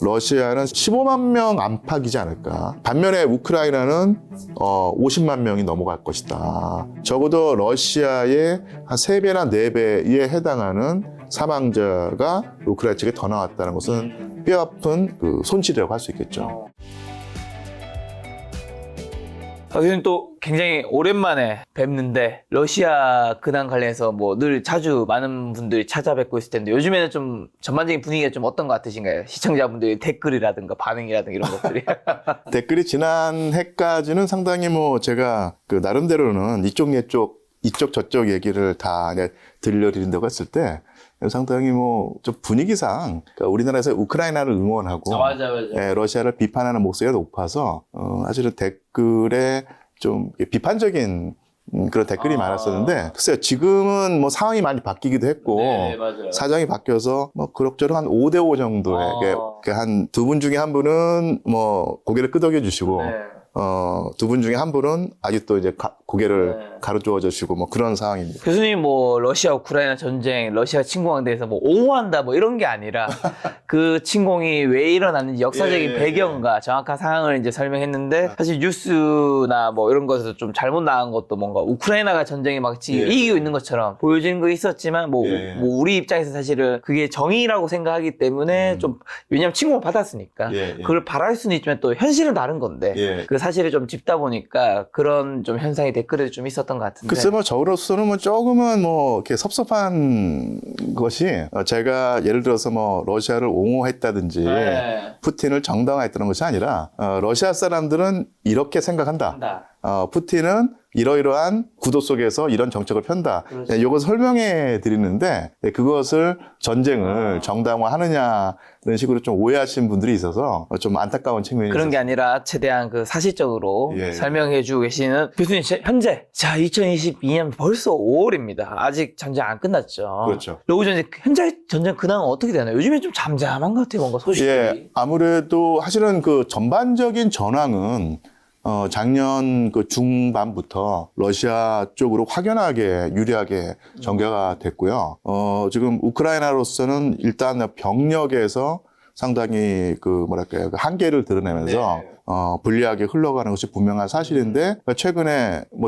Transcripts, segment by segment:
러시아는 15만 명 안팎이지 않을까. 반면에 우크라이나는 50만 명이 넘어갈 것이다. 적어도 러시아의 한 3배나 4배에 해당하는 사망자가 우크라이나 측에 더 나왔다는 것은 뼈아픈 그 손실이라고 할 수 있겠죠. 교수님 또 굉장히 오랜만에 뵙는데 러시아 근황 관련해서 뭐 늘 자주 많은 분들이 찾아뵙고 있을 텐데 요즘에는 좀 전반적인 분위기가 좀 어떤 것 같으신가요? 시청자분들의 댓글이라든가 반응이라든가 이런 것들이. 댓글이 지난 해까지는 상당히 뭐 제가 그 나름대로는 이쪽 저쪽 얘기를 다 들려드린다고 했을 때 상당히 뭐 좀 분위기상 그러니까 우리나라에서 우크라이나를 응원하고 맞아. 예, 러시아를 비판하는 목소리가 높아서 사실은 댓글에 좀 비판적인 그런 댓글이 많았었는데 글쎄요 지금은 뭐 상황이 많이 바뀌기도 했고 네, 맞아요. 사정이 바뀌어서 뭐 그럭저럭 한 5대5 정도의 한 두 분 중에 한 분은 뭐 고개를 끄덕여 주시고 네. 두 분 중에 한 분은 아직 또 이제 고개를 네. 가로주어 주시고 뭐 그런 상황입니다. 교수님 뭐 러시아 우크라이나 전쟁, 러시아 침공에 대해서 뭐 옹호한다 뭐 이런 게 아니라 그 침공이 왜 일어났는지 역사적인 배경과 정확한 상황을 이제 설명했는데 사실 뉴스나 뭐 이런 것에서 좀 잘못 나간 것도 뭔가 우크라이나가 전쟁에 막 지금 이기고 있는 것처럼 보여지는 거 있었지만 뭐 우리 입장에서 사실은 그게 정의라고 생각하기 때문에 좀 왜냐면 침공을 받았으니까 그걸 바랄 수는 있지만 또 현실은 다른 건데 그 사실을 좀 짚다 보니까 그런 좀 현상이 댓글에 좀 있었던 것 같은데. 글쎄 뭐 저로서는 뭐 조금은 뭐 이렇게 섭섭한 것이 제가 예를 들어서 뭐 러시아를 옹호했다든지 푸틴을 정당화했다는 것이 아니라 러시아 사람들은 이렇게 생각한다. 푸틴은 이러이러한 구도 속에서 이런 정책을 편다. 이것을 설명해 드리는데 그것을 전쟁을 정당화하느냐는 식으로 좀 오해하시는 분들이 있어서 좀 안타까운 측면이 그런 게 있었어요. 아니라 최대한 그 사실적으로 설명해 주고 계시는 교수님 현재 자 2022년 벌써 5월입니다. 아직 전쟁 안 끝났죠. 그렇죠. 러우 전쟁 현재 전쟁 근황은 어떻게 되나요? 요즘에 좀 잠잠한 것 같아요. 뭔가 소식들이. 아무래도 사실은 그 전반적인 전황은 작년 그 중반부터 러시아 쪽으로 확연하게 유리하게 전개가 됐고요. 지금 우크라이나로서는 일단 병력에서 상당히 그 뭐랄까요 그 한계를 드러내면서 불리하게 흘러가는 것이 분명한 사실인데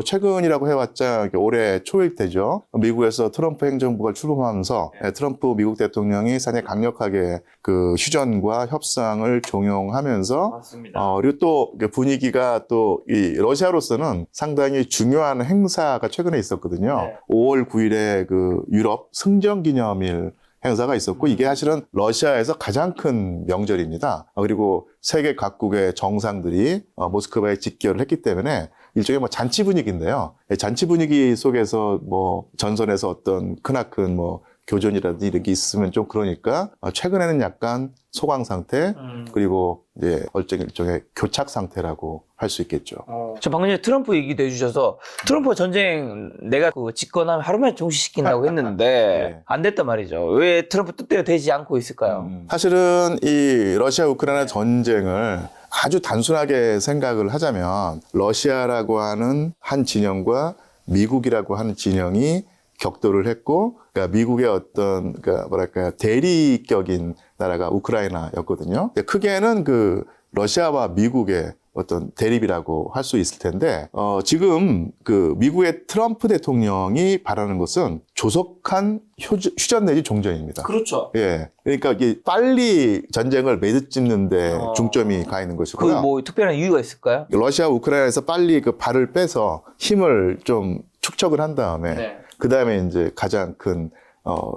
최근이라고 해왔자 올해 초일 때죠. 미국에서 트럼프 행정부가 출범하면서 트럼프 미국 대통령이 상당히 강력하게 그 휴전과 협상을 종용하면서 맞습니다. 그리고 또 분위기가 또 이 러시아로서는 상당히 중요한 행사가 최근에 있었거든요. 5월 9일에 그 유럽 승전기념일 행사가 있었고 이게 사실은 러시아에서 가장 큰 명절입니다. 그리고 세계 각국의 정상들이 모스크바에 직결을 했기 때문에 일종의 뭐 잔치 분위기인데요. 잔치 분위기 속에서 뭐 전선에서 어떤 크나큰 뭐 교전이라든지 이런 게 있으면 좀 그러니까 최근에는 약간 소강 상태 그리고 이제 일종의 교착 상태라고 할 수 있겠죠. 저 방금 전에 트럼프 얘기도 해주셔서 트럼프 전쟁 내가 그 집권하면 하루만에 종식시킨다고 했는데 안 됐단 말이죠. 왜 트럼프 뜻대로 되지 않고 있을까요? 사실은 이 러시아 우크라이나 전쟁을 아주 단순하게 생각을 하자면 러시아라고 하는 한 진영과 미국이라고 하는 진영이 격돌을 했고, 그러니까 미국의 어떤, 그러니까 뭐랄까요, 대리격인 나라가 우크라이나였거든요. 크게는 그 러시아와 미국의 어떤 대립이라고 할 수 있을 텐데, 지금 그 미국의 트럼프 대통령이 바라는 것은 조속한 휴전 내지 종전입니다. 그렇죠. 그러니까 이게 빨리 전쟁을 매듭짓는데 중점이 가 있는 것이고요. 그 뭐 특별한 이유가 있을까요? 러시아 우크라이나에서 빨리 그 발을 빼서 힘을 좀 축적을 한 다음에 그 다음에 이제 가장 큰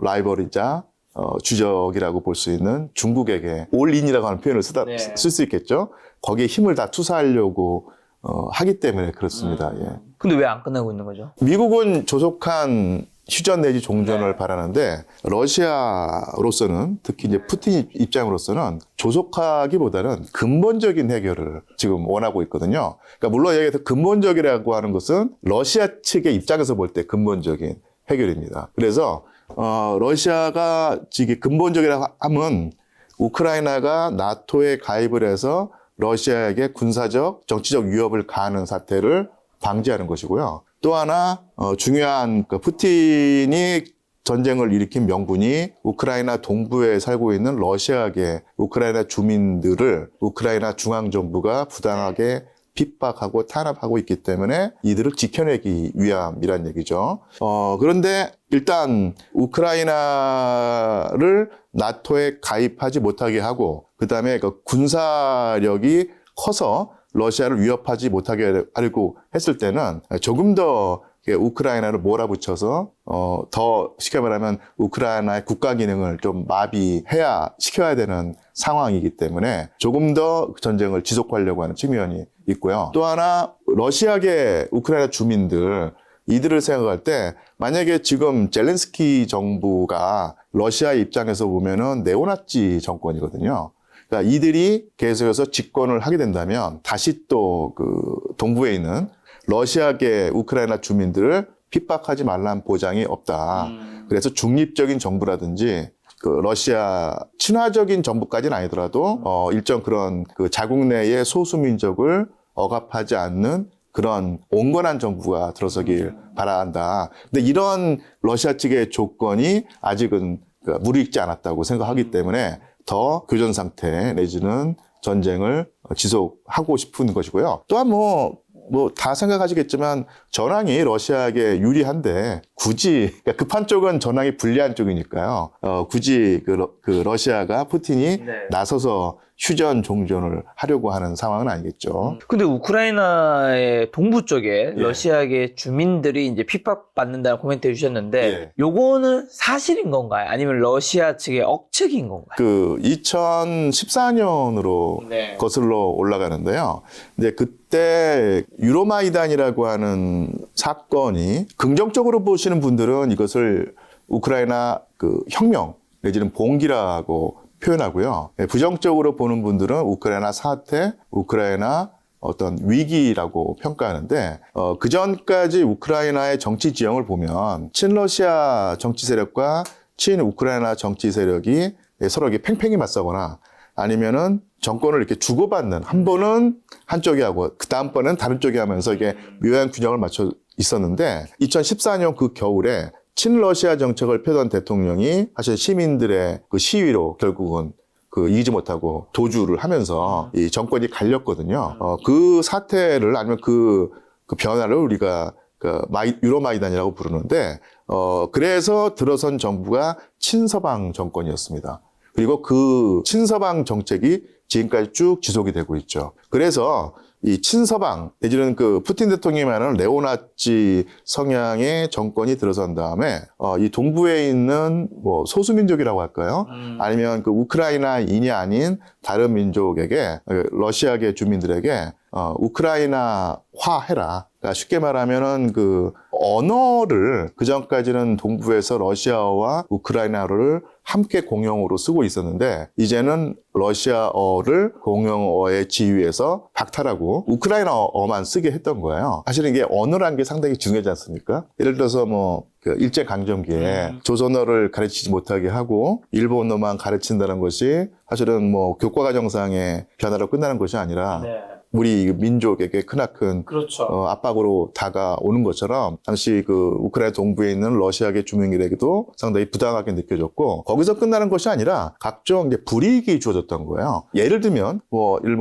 라이벌이자 주적이라고 볼 수 있는 중국에게 올인이라고 하는 표현을 쓸 수 있겠죠. 거기에 힘을 다 투사하려고 하기 때문에 그렇습니다. 근데 왜 안 끝나고 있는 거죠? 미국은 조속한 휴전 내지 종전을 바라는데 러시아로서는 특히 이제 푸틴 입장으로서는 조속하기보다는 근본적인 해결을 지금 원하고 있거든요. 그러니까 물론 여기서 근본적이라고 하는 것은 러시아 측의 입장에서 볼 때 근본적인 해결입니다. 그래서 러시아가 지금 근본적이라고 하면 우크라이나가 나토에 가입을 해서 러시아에게 군사적, 정치적 위협을 가하는 사태를 방지하는 것이고요. 또 하나 중요한 푸틴이 전쟁을 일으킨 명분이 우크라이나 동부에 살고 있는 러시아계 우크라이나 주민들을 우크라이나 중앙정부가 부당하게 핍박하고 탄압하고 있기 때문에 이들을 지켜내기 위함이란 얘기죠. 그런데 일단 우크라이나를 나토에 가입하지 못하게 하고 그다음에 그 군사력이 커서 러시아를 위협하지 못하게 하려고 했을 때는 조금 더 우크라이나를 몰아붙여서 더 쉽게 말하면 우크라이나의 국가 기능을 좀 마비해야 시켜야 되는 상황이기 때문에 조금 더 전쟁을 지속하려고 하는 측면이 있고요. 또 하나 러시아계 우크라이나 주민들 이들을 생각할 때 만약에 지금 젤렌스키 정부가 러시아 입장에서 보면은 네오나치 정권이거든요. 그러니까 이들이 계속해서 집권을 하게 된다면 다시 또 그 동부에 있는 러시아계 우크라이나 주민들을 핍박하지 말라는 보장이 없다. 그래서 중립적인 정부라든지 그 러시아 친화적인 정부까지는 아니더라도 일정 그런 그 자국 내의 소수민족을 억압하지 않는 그런 온건한 정부가 들어서길 바란다. 근데 이런 러시아 측의 조건이 아직은 무르익지 않았다고 생각하기 때문에 더 교전 상태 내지는 전쟁을 지속하고 싶은 것이고요. 또한 뭐 다 생각하시겠지만 전황이 러시아에게 유리한데 굳이 그러니까 급한 쪽은 전황이 불리한 쪽이니까요. 굳이 그 러시아가 푸틴이 나서서 휴전 종전을 하려고 하는 상황은 아니겠죠. 근데 우크라이나의 동부 쪽에 러시아계 주민들이 이제 핍박받는다는 코멘트 해주셨는데 요거는 사실인 건가요? 아니면 러시아 측의 억측인 건가요? 그 2014년으로 거슬러 올라가는데요. 근데 그때 유로마이단이라고 하는 사건이 긍정적으로 보시는 분들은 이것을 우크라이나 그 혁명 내지는 봉기라고 표현하고요. 부정적으로 보는 분들은 우크라이나 사태, 우크라이나 어떤 위기라고 평가하는데 그 전까지 우크라이나의 정치 지형을 보면 친러시아 정치 세력과 친우크라이나 정치 세력이 서로 이렇게 팽팽히 맞서거나 아니면은 정권을 이렇게 주고받는 한 번은 한쪽이 하고 그 다음번은 다른 쪽이 하면서 이게 묘한 균형을 맞춰 있었는데 2014년 그 겨울에 친러시아 정책을 펴던 대통령이 사실 시민들의 그 시위로 결국은 그 이기지 못하고 도주를 하면서 이 정권이 갈렸거든요. 그 사태를 아니면 그 변화를 우리가 유로마이단이라고 부르는데 그래서 들어선 정부가 친서방 정권이었습니다. 그리고 그 친서방 정책이 지금까지 쭉 지속이 되고 있죠. 그래서 이 친서방 내지는 그 푸틴 대통령이 말하는 네오나치 성향의 정권이 들어선 다음에 이 동부에 있는 뭐 소수민족이라고 할까요? 아니면 그 우크라이나인이 아닌 다른 민족에게 러시아계 주민들에게 우크라이나화해라. 그러니까 쉽게 말하면은 그 언어를 그 전까지는 동부에서 러시아어와 우크라이나어를 함께 공용어로 쓰고 있었는데 이제는 러시아어를 공용어의 지위에서 박탈하고 우크라이나어만 쓰게 했던 거예요. 사실은 이게 언어라는 게 상당히 중요하지 않습니까? 예를 들어서 뭐 그 일제강점기에 조선어를 가르치지 못하게 하고 일본어만 가르친다는 것이 사실은 뭐 교과과정상의 변화로 끝나는 것이 아니라 우리 민족에게 크나큰 압박으로 다가오는 것처럼 당시 그 우크라이나 동부에 있는 러시아계 주민들에게도 상당히 부당하게 느껴졌고 거기서 끝나는 것이 아니라 각종 이제 불이익이 주어졌던 거예요. 예를 들면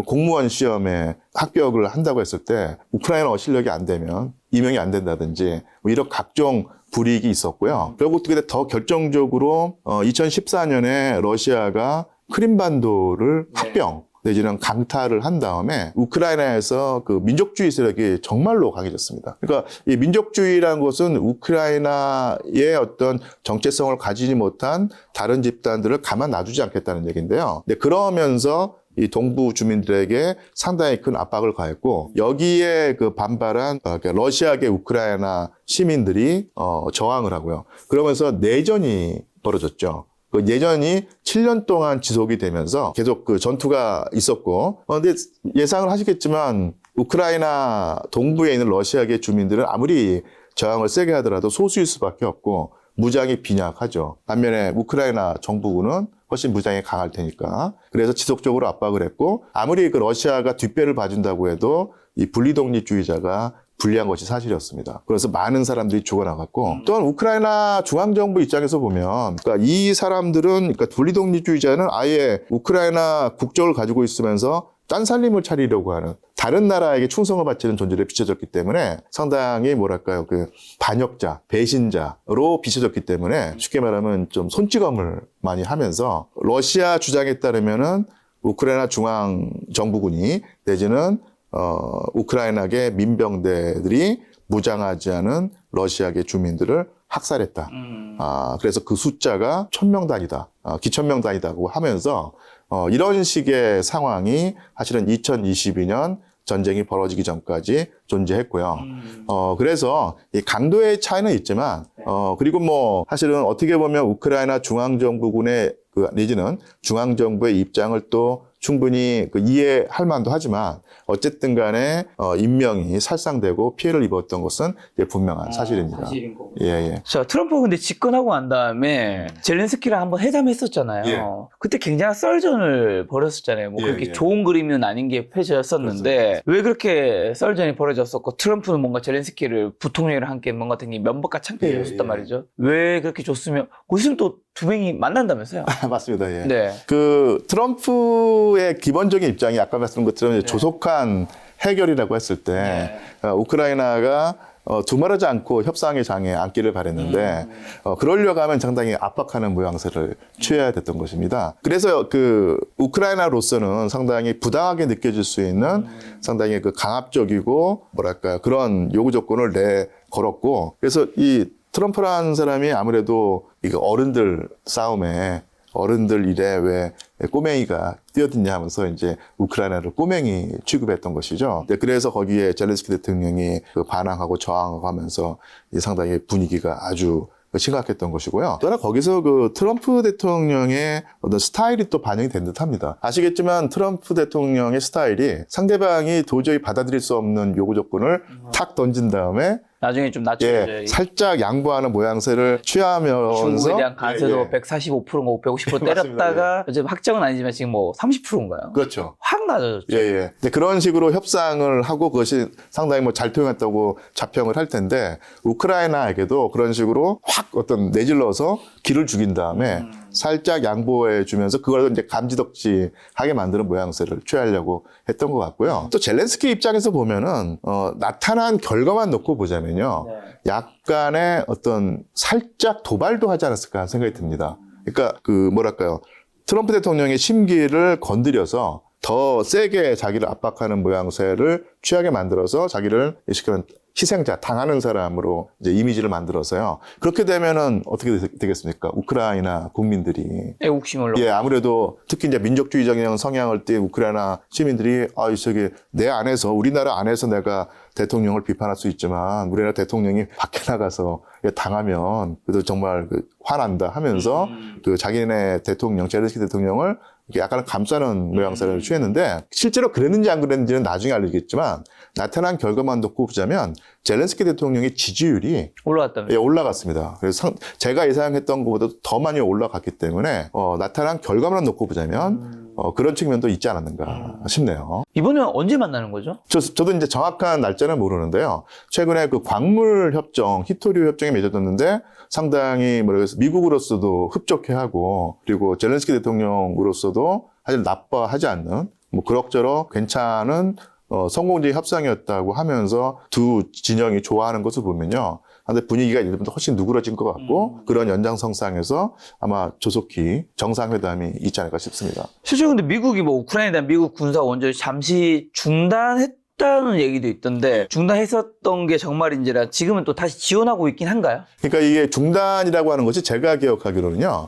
공무원 시험에 합격을 한다고 했을 때 우크라이나어 실력이 안 되면 임용이 안 된다든지 뭐 이런 각종 불이익이 있었고요. 그리고 더 결정적으로 2014년에 러시아가 크림반도를 합병 내지는 강타를 한 다음에 우크라이나에서 그 민족주의 세력이 정말로 강해졌습니다. 그러니까 이 민족주의라는 것은 우크라이나의 어떤 정체성을 가지지 못한 다른 집단들을 가만 놔두지 않겠다는 얘기인데요. 근데 그러면서 이 동부 주민들에게 상당히 큰 압박을 가했고 여기에 그 반발한 러시아계 우크라이나 시민들이 저항을 하고요. 그러면서 내전이 벌어졌죠. 그 내전이 7년 동안 지속이 되면서 계속 그 전투가 있었고, 근데 예상을 하시겠지만 우크라이나 동부에 있는 러시아계 주민들은 아무리 저항을 세게 하더라도 소수일 수밖에 없고 무장이 빈약하죠. 반면에 우크라이나 정부군은 훨씬 무장이 강할 테니까. 그래서 지속적으로 압박을 했고 아무리 그 러시아가 뒷배를 봐준다고 해도 이 분리독립주의자가 불리한 것이 사실이었습니다. 그래서 많은 사람들이 죽어나갔고 또한 우크라이나 중앙정부 입장에서 보면 그러니까 이 사람들은 그러니까 분리독립주의자는 아예 우크라이나 국적을 가지고 있으면서 딴살림을 차리려고 하는 다른 나라에게 충성을 바치는 존재로 비춰졌기 때문에 상당히 뭐랄까요 그 반역자, 배신자로 비춰졌기 때문에 쉽게 말하면 좀 손찌검을 많이 하면서 러시아 주장에 따르면은 우크라이나 중앙정부군이 내지는 우크라이나계 민병대들이 무장하지 않은 러시아계 주민들을 학살했다. 그래서 그 숫자가 1000명 단위다, 기천명 단위다고 하면서 이런 식의 상황이 사실은 2022년 전쟁이 벌어지기 전까지 존재했고요. 그래서 이 강도의 차이는 있지만, 그리고 뭐 사실은 어떻게 보면 우크라이나 중앙정부군의 내지는 중앙정부의 입장을 또 충분히 이해할 만도 하지만 어쨌든 간에 인명이 살상되고 피해를 입었던 것은 분명한 사실입니다. 사실인 거고. 예. 자, 트럼프 근데 집권하고 난 다음에 젤렌스키랑 한번 회담했었잖아요. 예. 그때 굉장한 썰전을 벌였었잖아요. 뭐 예, 그렇게 예. 좋은 그림은 아닌 게 펼쳐졌었는데 왜 그렇게 썰전이 벌어졌었고 트럼프는 뭔가 젤렌스키를 부통령이랑 함께 뭔가 되게 면박과 창피해 줬었단 예. 말이죠. 왜 그렇게 줬으면 요즘 또 두 명이 만난다면서요? 맞습니다. 예. 네. 그 트럼프의 기본적인 입장이 아까 말씀드린 것처럼 이제 조속한 해결이라고 했을 때 우크라이나가 두말하지 않고 협상의 장에 앉기를 바랬는데 그러려고 하면 상당히 압박하는 모양새를 취해야 됐던 것입니다. 그래서 그 우크라이나로서는 상당히 부당하게 느껴질 수 있는 상당히 그 강압적이고 뭐랄까요 그런 요구 조건을 내걸었고 그래서 이 트럼프라는 사람이 아무래도 이거 어른들 싸움에 어른들 일에 왜 꼬맹이가 뛰어드냐 하면서 이제 우크라이나를 꼬맹이 취급했던 것이죠. 그래서 거기에 젤렌스키 대통령이 반항하고 저항하고 하면서 상당히 분위기가 아주 심각했던 것이고요. 또한 거기서 그 트럼프 대통령의 어떤 스타일이 또 반영이 된 듯합니다. 아시겠지만 트럼프 대통령의 스타일이 상대방이 도저히 받아들일 수 없는 요구 조건을 탁 던진 다음에 나중에 좀 낮춰져요. 살짝 양보하는 모양새를 취하면서 중국에 대한 관세도 예. 145%인가 150% 때렸다가 요즘 확정은 아니지만 지금 뭐 30%인가요? 그렇죠. 확 낮아졌죠. 예. 그런 식으로 협상을 하고 그것이 상당히 뭐 잘 통했다고 자평을 할 텐데 우크라이나에게도 그런 식으로 확 어떤 내질러서 기를 죽인 다음에 살짝 양보해 주면서 그걸 이제 감지덕지하게 만드는 모양새를 취하려고 했던 것 같고요. 또 젤렌스키 입장에서 보면은 나타난 결과만 놓고 보자면요. 약간의 어떤 살짝 도발도 하지 않았을까 생각이 듭니다. 그러니까 그 뭐랄까요. 트럼프 대통령의 심기를 건드려서 더 세게 자기를 압박하는 모양새를 취하게 만들어서 자기를 시키는 희생자, 당하는 사람으로 이제 이미지를 만들어서요. 그렇게 되면은 어떻게 되겠습니까? 우크라이나 국민들이. 애국심을 아무래도 특히 이제 민족주의적인 성향을 띠 우크라이나 시민들이 내 안에서, 우리나라 안에서 내가 대통령을 비판할 수 있지만 우리나라 대통령이 밖에 나가서 당하면 그래도 정말 화난다 하면서 그 자기네 대통령, 젤렌스키 대통령을 약간 감싸는 모양새를 취했는데 실제로 그랬는지 안 그랬는지는 나중에 알리겠지만 나타난 결과만 놓고 보자면 젤렌스키 대통령의 지지율이 올라갔다면서요? 올라갔습니다. 그래서 제가 예상했던 것보다 더 많이 올라갔기 때문에 나타난 결과만 놓고 보자면 그런 측면도 있지 않았는가 싶네요. 이번에 언제 만나는 거죠? 저도 이제 정확한 날짜는 모르는데요. 최근에 그 광물 협정, 히토류 협정이 맺어졌는데 상당히 미국으로서도 흡족해하고 그리고 젤렌스키 대통령으로서도 사실 나빠하지 않는 뭐 그럭저럭 괜찮은 성공적인 협상이었다고 하면서 두 진영이 좋아하는 것을 보면요. 근데 분위기가 이제부터 훨씬 누그러진 것 같고 그런 연장선상에서 아마 조속히 정상회담이 있지 않을까 싶습니다. 실제로 근데 미국이 뭐 우크라이나에 대한 미국 군사 원조를 잠시 중단했다는 얘기도 있던데 중단했었던 게 정말인지라 지금은 또 다시 지원하고 있긴 한가요? 그러니까 이게 중단이라고 하는 것이 제가 기억하기로는요.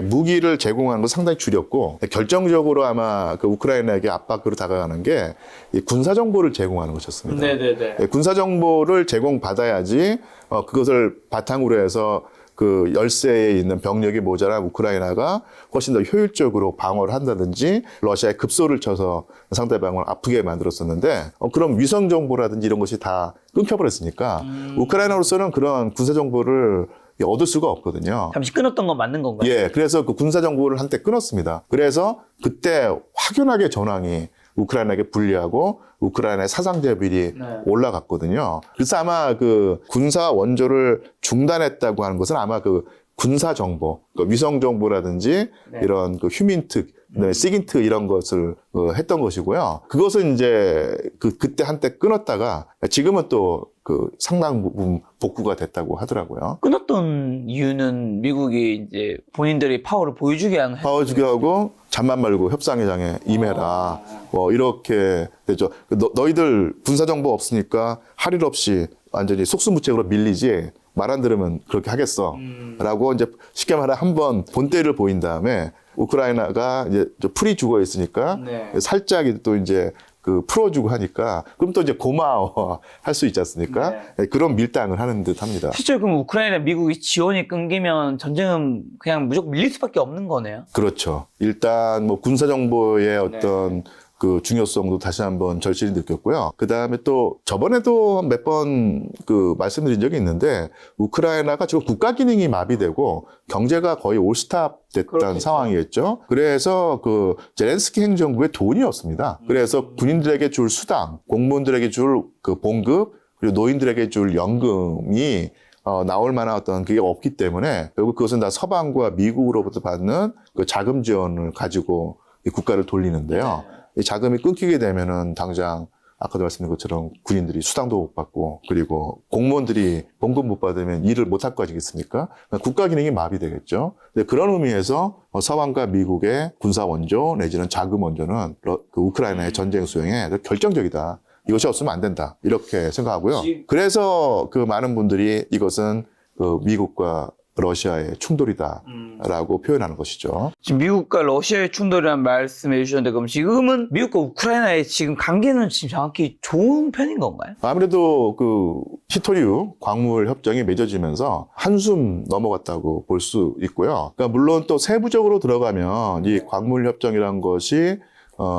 무기를 제공하는 걸 상당히 줄였고 결정적으로 아마 그 우크라이나에게 압박으로 다가가는 게 이 군사 정보를 제공하는 것이었습니다. 네네네. 군사 정보를 제공받아야지 그것을 바탕으로 해서 그 열세에 있는 병력이 모자란 우크라이나가 훨씬 더 효율적으로 방어를 한다든지 러시아에 급소를 쳐서 상대방을 아프게 만들었었는데 그런 위성 정보라든지 이런 것이 다 끊겨버렸으니까 우크라이나로서는 그런 군사 정보를 얻을 수가 없거든요. 잠시 끊었던 건 맞는 건가요? 그래서 그 군사 정보를 한때 끊었습니다. 그래서 그때 확연하게 전황이 우크라이나에게 불리하고 우크라이나의 사상 대비율이 네. 올라갔거든요. 그래서 아마 그 군사 원조를 중단했다고 하는 것은 아마 그 군사 정보, 그 위성 정보라든지 네. 이런 그 휴민트, 시긴트 이런 것을 했던 것이고요. 그것은 이제 그때 한때 끊었다가 지금은 또 그 상당 부분 복구가 됐다고 하더라고요. 끊었던 이유는 미국이 이제 본인들이 파워를 보여주게 하는 파워주기 하고 잠만 말고 협상회장에 임해라. 뭐 이렇게 되죠. 너희들 군사 정보 없으니까 할 일 없이 완전히 속수무책으로 밀리지. 말 안 들으면 그렇게 하겠어. 라고 이제 쉽게 말해 한번 본때를 보인 다음에 우크라이나가 이제 좀 풀이 죽어 있으니까 네. 살짝 또 이제 그 풀어주고 하니까 그럼 또 이제 고마워 할 수 있지 않습니까? 네. 그런 밀당을 하는 듯 합니다. 실제로 그럼 우크라이나 미국이 지원이 끊기면 전쟁은 그냥 무조건 밀릴 수밖에 없는 거네요. 그렇죠. 일단 뭐 군사 정보의 어떤 그 중요성도 다시 한번 절실히 느꼈고요. 그 다음에 또 저번에도 몇 번 그 말씀드린 적이 있는데 우크라이나가 지금 국가 기능이 마비되고 경제가 거의 올스탑 됐던 그렇겠죠. 상황이었죠. 그래서 그 제렌스키 행정부에 돈이 없습니다. 그래서 군인들에게 줄 수당, 공무원들에게 줄 그 봉급, 그리고 노인들에게 줄 연금이 나올 만한 어떤 그게 없기 때문에 결국 그것은 다 서방과 미국으로부터 받는 그 자금 지원을 가지고 이 국가를 돌리는데요. 이 자금이 끊기게 되면은 당장 아까도 말씀드린 것처럼 군인들이 수당도 못 받고 그리고 공무원들이 봉급 못 받으면 일을 못 할 거 아니겠습니까? 국가 기능이 마비되겠죠. 근데 그런 의미에서 서방과 미국의 군사 원조 내지는 자금 원조는 그 우크라이나의 전쟁 수행에 결정적이다. 이것이 없으면 안 된다. 이렇게 생각하고요. 그래서 그 많은 분들이 이것은 그 미국과 러시아의 충돌이다라고 표현하는 것이죠. 지금 미국과 러시아의 충돌이라는 말씀해 주셨는데 그럼 지금은 미국과 우크라이나의 지금 관계는 지금 정확히 좋은 편인 건가요? 아무래도 그 히토류 광물 협정이 맺어지면서 한숨 넘어갔다고 볼 수 있고요. 그러니까 물론 또 세부적으로 들어가면 이 광물 협정이란 것이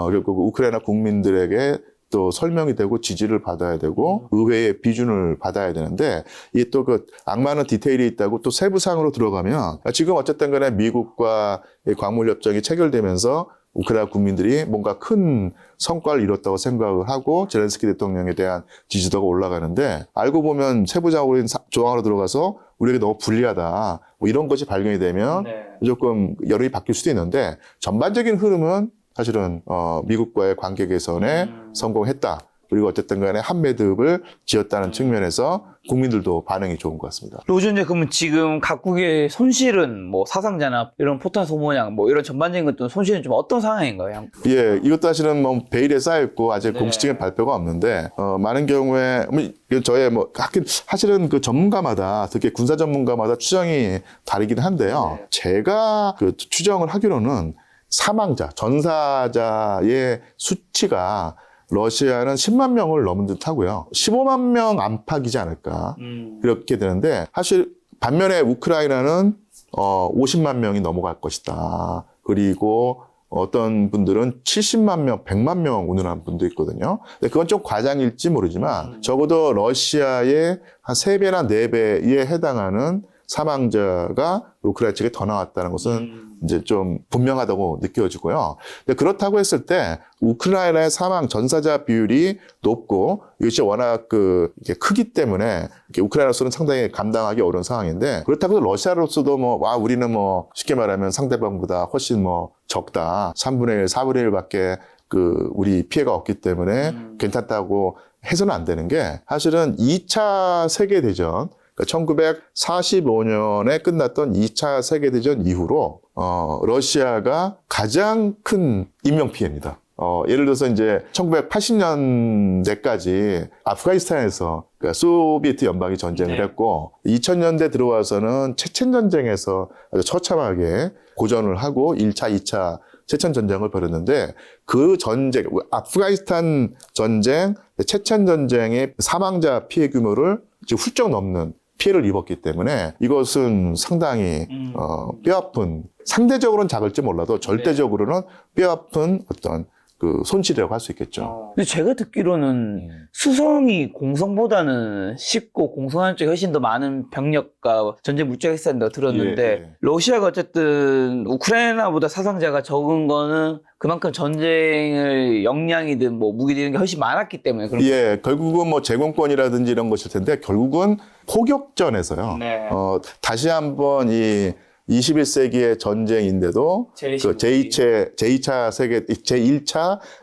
그리고 우크라이나 국민들에게 또 설명이 되고 지지를 받아야 되고 의회의 비준을 받아야 되는데 이 또 그 악마는 디테일이 있다고 또 세부상으로 들어가면 지금 어쨌든 간에 미국과 이 광물 협정이 체결되면서 우크라이나 국민들이 뭔가 큰 성과를 이뤘다고 생각을 하고 제렌스키 대통령에 대한 지지도가 올라가는데 알고 보면 세부적으로 조항으로 들어가서 우리에게 너무 불리하다 뭐 이런 것이 발견이 되면 조금 여론이 바뀔 수도 있는데 전반적인 흐름은 사실은 미국과의 관계 개선에 성공했다. 그리고 어쨌든 간에 한 매듭을 지었다는 측면에서 국민들도 반응이 좋은 것 같습니다. 로준제 그러면 지금 각국의 손실은 뭐 사상자나 이런 포탄 소모량 뭐 이런 전반적인 것도 손실은 좀 어떤 상황인가요? 예, 이것도 사실은 뭐 베일에 쌓여있고 아직 공식적인 발표가 없는데 많은 경우에 저의 뭐 사실은 그 전문가마다 특히 군사 전문가마다 추정이 다르긴 한데요. 제가 그 추정을 하기로는 사망자, 전사자의 수치가 러시아는 10만 명을 넘은 듯 하고요. 15만 명 안팎이지 않을까. 그렇게 되는데, 사실 반면에 우크라이나는 50만 명이 넘어갈 것이다. 그리고 어떤 분들은 70만 명, 100만 명 운운한 분도 있거든요. 근데 그건 좀 과장일지 모르지만, 적어도 러시아의 한 3배나 4배에 해당하는 사망자가 우크라이나 측에 더 나왔다는 것은 이제 좀 분명하다고 느껴지고요. 근데 그렇다고 했을 때 우크라이나의 사망 전사자 비율이 높고 이것이 워낙 이게 크기 때문에 우크라이나로서는 상당히 감당하기 어려운 상황인데 그렇다고 해서 러시아로서도 우리는 쉽게 말하면 상대방보다 훨씬 적다. 3분의 1, 4분의 1밖에 우리 피해가 없기 때문에 괜찮다고 해서는 안 되는 게 사실은 2차 세계대전 1945년에 끝났던 2차 세계대전 이후로 러시아가 가장 큰 인명피해입니다. 예를 들어서 이제 1980년대까지 아프가니스탄에서 그러니까 소비에트 연방이 전쟁을 했고 2000년대 들어와서는 체첸 전쟁에서 아주 처참하게 고전을 하고 1차, 2차 체첸 전쟁을 벌였는데 그 전쟁, 아프가니스탄 전쟁, 체첸 전쟁의 사망자 피해 규모를 지금 훌쩍 넘는 피해를 입었기 때문에 이것은 상당히 뼈아픈 상대적으로는 작을지 몰라도 절대적으로는 뼈아픈 어떤 그 손실이라고 할 수 있겠죠. 근데 제가 듣기로는 수성이 공성보다는 쉽고 공성하는 쪽에 훨씬 더 많은 병력과 전쟁 물자가 있었다고 들었는데 예. 러시아가 어쨌든 우크라이나보다 사상자가 적은 거는 그만큼 전쟁을 역량이든 뭐 무기든 이런 게 훨씬 많았기 때문에 그런 예, 결국은 뭐 제공권이라든지 이런 것일 텐데 결국은 포격전에서요. 네. 다시 한번 이 21세기의 전쟁인데도 그 제1차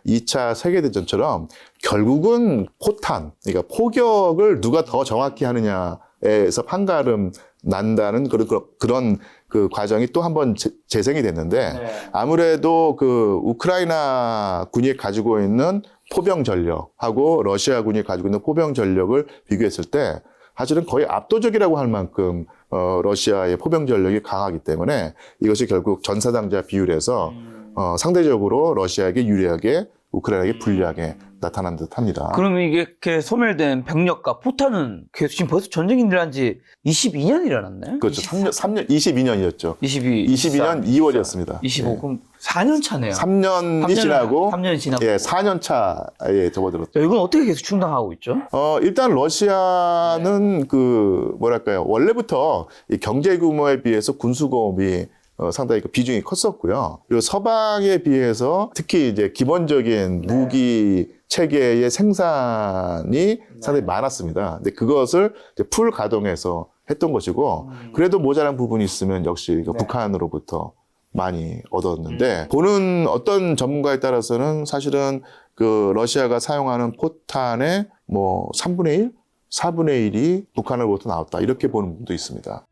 2차 세계대전처럼 결국은 포탄, 그러니까 포격을 누가 더 정확히 하느냐에서 판가름 난다는 그런 그 과정이 또 한 번 재생이 됐는데 아무래도 그 우크라이나 군이 가지고 있는 포병 전력하고 러시아 군이 가지고 있는 포병 전력을 비교했을 때 사실은 거의 압도적이라고 할 만큼 러시아의 포병 전력이 강하기 때문에 이것이 결국 전사상자 비율에서 상대적으로 러시아에게 유리하게 우크라이나에게 불리하게 나타난 듯합니다. 그러면 이게 이렇게 소멸된 병력과 포탄은 계속 지금 벌써 전쟁이 일어난 지 22년이 일어났나요? 그렇죠. 22년이었죠. 22년 2월이었습니다. 25, 그럼 4년 차네요. 3년이 지나고 3년이 지나고. 예, 4년 차에 접어들었죠. 이건 어떻게 계속 충당하고 있죠? 일단 러시아는 그 뭐랄까요? 원래부터 이 경제 규모에 비해서 군수 공업이 상당히 그 비중이 컸었고요. 그리고 서방에 비해서 특히 이제 기본적인 무기 체계의 생산이 상당히 많았습니다. 근데 그것을 이제 풀 가동해서 했던 것이고, 그래도 모자란 부분이 있으면 역시 그 북한으로부터 많이 얻었는데, 보는 어떤 전문가에 따라서는 사실은 그 러시아가 사용하는 포탄의 뭐 3분의 1? 4분의 1이 북한으로부터 나왔다. 이렇게 보는 분도 있습니다.